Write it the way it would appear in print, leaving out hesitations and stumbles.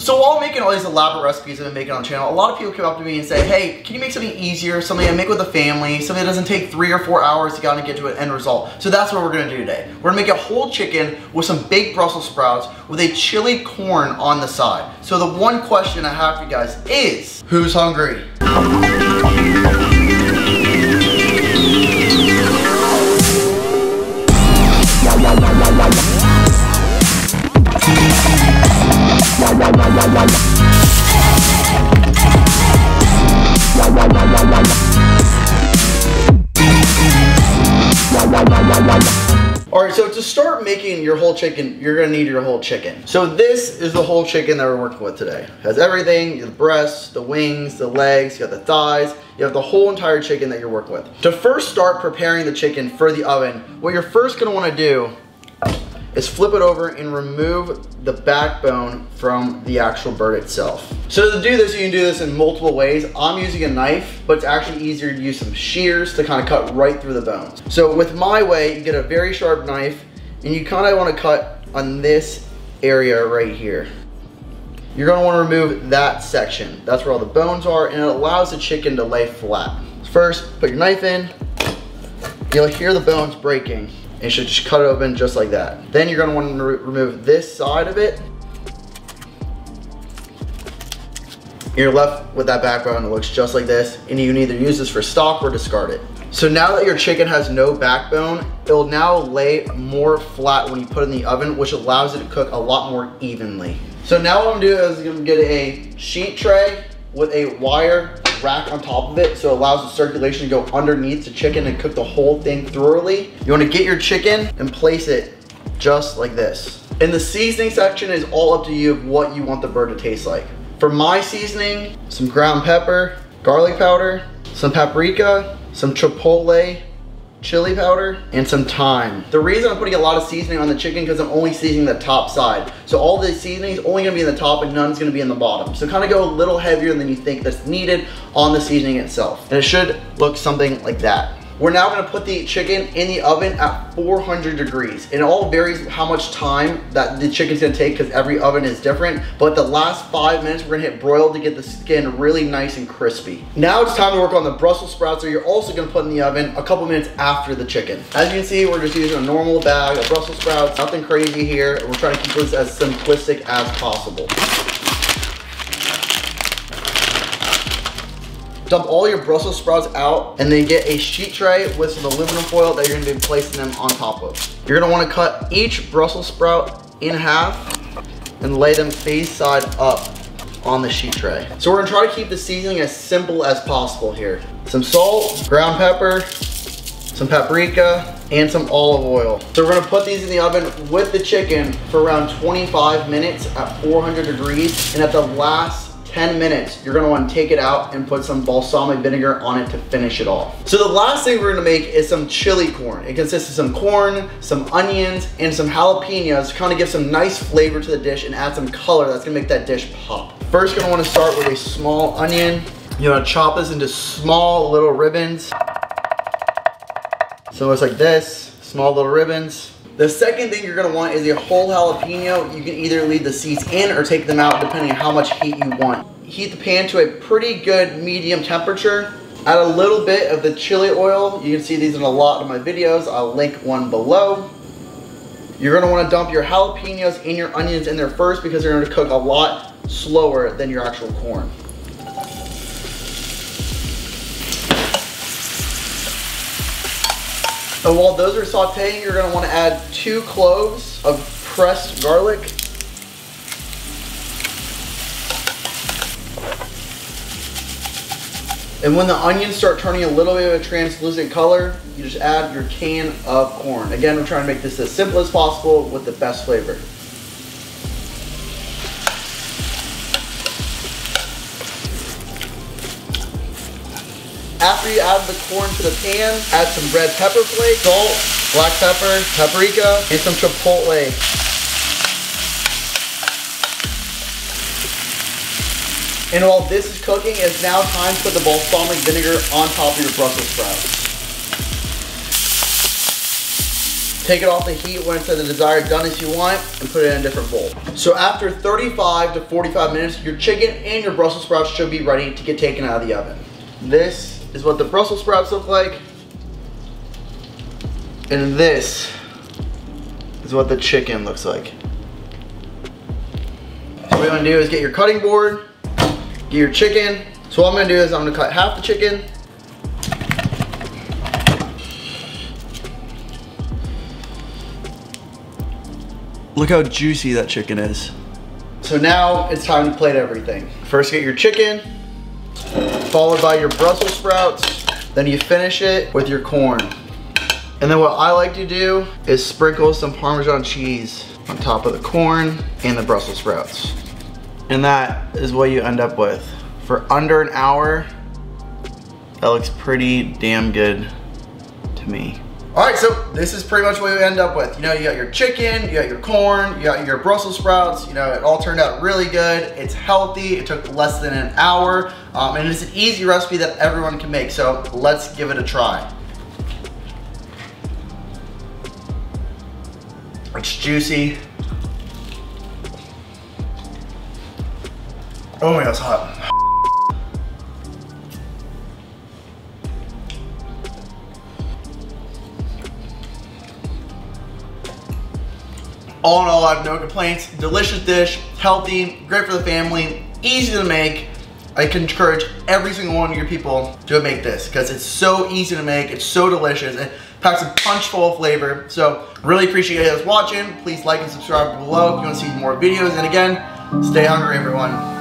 So while making all these elaborate recipes I've been making on the channel, a lot of people come up to me and say, hey, can you make something easier, something I make with the family, something that doesn't take 3 or 4 hours to get to an end result. So that's what we're gonna do today. We're gonna make a whole chicken with some baked Brussels sprouts with a chili corn on the side. So the one question I have for you guys is, who's hungry? Alright, so to start making your whole chicken, you're gonna need your whole chicken. So this is the whole chicken that we're working with today. It has everything, the breasts, the wings, the legs, you got the thighs, you have the whole entire chicken that you're working with. To first start preparing the chicken for the oven, what you're first gonna wanna do is flip it over and remove the backbone from the actual bird itself. So to do this, you can do this in multiple ways. I'm using a knife, but it's actually easier to use some shears to kind of cut right through the bones. So with my way, you get a very sharp knife and you kind of want to cut on this area right here. You're going to want to remove that section. That's where all the bones are, and it allows the chicken to lay flat. First, put your knife in. You'll hear the bones breaking. You should just cut it open just like that. Then you're gonna want to remove this side of it. You're left with that backbone that looks just like this, and you can either use this for stock or discard it. So now that your chicken has no backbone, it'll now lay more flat when you put it in the oven, which allows it to cook a lot more evenly. So now what I'm gonna do is I'm gonna get a sheet tray with a wire rack on top of it, so it allows the circulation to go underneath the chicken and cook the whole thing thoroughly. You want to get your chicken and place it just like this. And the seasoning section is all up to you of what you want the bird to taste like. For my seasoning, some ground pepper, garlic powder, some paprika, some chipotle chili powder, and some thyme. The reason I'm putting a lot of seasoning on the chicken because I'm only seasoning the top side. So all the seasoning is only gonna be in the top and none's gonna be in the bottom. So kind of go a little heavier than you think that's needed on the seasoning itself. And it should look something like that. We're now gonna put the chicken in the oven at 400 degrees. And it all varies how much time that the chicken's gonna take because every oven is different. But the last 5 minutes, we're gonna hit broil to get the skin really nice and crispy. Now it's time to work on the Brussels sprouts that you're also gonna put in the oven a couple minutes after the chicken. As you can see, we're just using a normal bag of Brussels sprouts, nothing crazy here. We're trying to keep this as simplistic as possible. Dump all your Brussels sprouts out and then get a sheet tray with some aluminum foil that you're gonna be placing them on top of. You're gonna wanna cut each Brussels sprout in half and lay them face side up on the sheet tray. So we're gonna try to keep the seasoning as simple as possible here. Some salt, ground pepper, some paprika, and some olive oil. So we're gonna put these in the oven with the chicken for around 25 minutes at 400 degrees, and at the last 10 minutes, you're gonna wanna take it out and put some balsamic vinegar on it to finish it off. So the last thing we're gonna make is some chili corn. It consists of some corn, some onions, and some jalapeños to kind of give some nice flavor to the dish and add some color that's gonna make that dish pop. First, you're gonna wanna start with a small onion. You wanna chop this into small little ribbons. So it's like this, small little ribbons. The second thing you're gonna want is a whole jalapeno. You can either leave the seeds in or take them out depending on how much heat you want. Heat the pan to a pretty good medium temperature. Add a little bit of the chili oil. You can see these in a lot of my videos. I'll link one below. You're gonna wanna dump your jalapenos and your onions in there first because they're gonna cook a lot slower than your actual corn. And while those are sauteing, you're gonna wanna add 2 cloves of pressed garlic. And when the onions start turning a little bit of a translucent color, you just add your can of corn. Again, we're trying to make this as simple as possible with the best flavor. After you add the corn to the pan, add some red pepper flakes, salt, black pepper, paprika, and some chipotle. And while this is cooking, it's now time to put the balsamic vinegar on top of your Brussels sprouts. Take it off the heat when it's at the desired doneness you want and put it in a different bowl. So after 35 to 45 minutes, your chicken and your Brussels sprouts should be ready to get taken out of the oven. This is what the Brussels sprouts look like. And this is what the chicken looks like. So what you wanna do is get your cutting board, get your chicken. So what I'm gonna do is I'm gonna cut half the chicken. Look how juicy that chicken is. So now it's time to plate everything. First get your chicken, followed by your Brussels sprouts. Then you finish it with your corn. And then what I like to do is sprinkle some Parmesan cheese on top of the corn and the Brussels sprouts. And that is what you end up with. For under an hour, that looks pretty damn good to me. All right, so this is pretty much what you end up with. You know, you got your chicken, you got your corn, you got your Brussels sprouts. You know, it all turned out really good. It's healthy. It took less than an hour. And it's an easy recipe that everyone can make. So let's give it a try. It's juicy. Oh my God, it's hot. All in all, I have no complaints. Delicious dish, healthy, great for the family, easy to make. I can encourage every single one of your people to make this because it's so easy to make, it's so delicious, it packs a punch full of flavor. So really appreciate you guys watching. Please like and subscribe below if you want to see more videos. And again, stay hungry, everyone.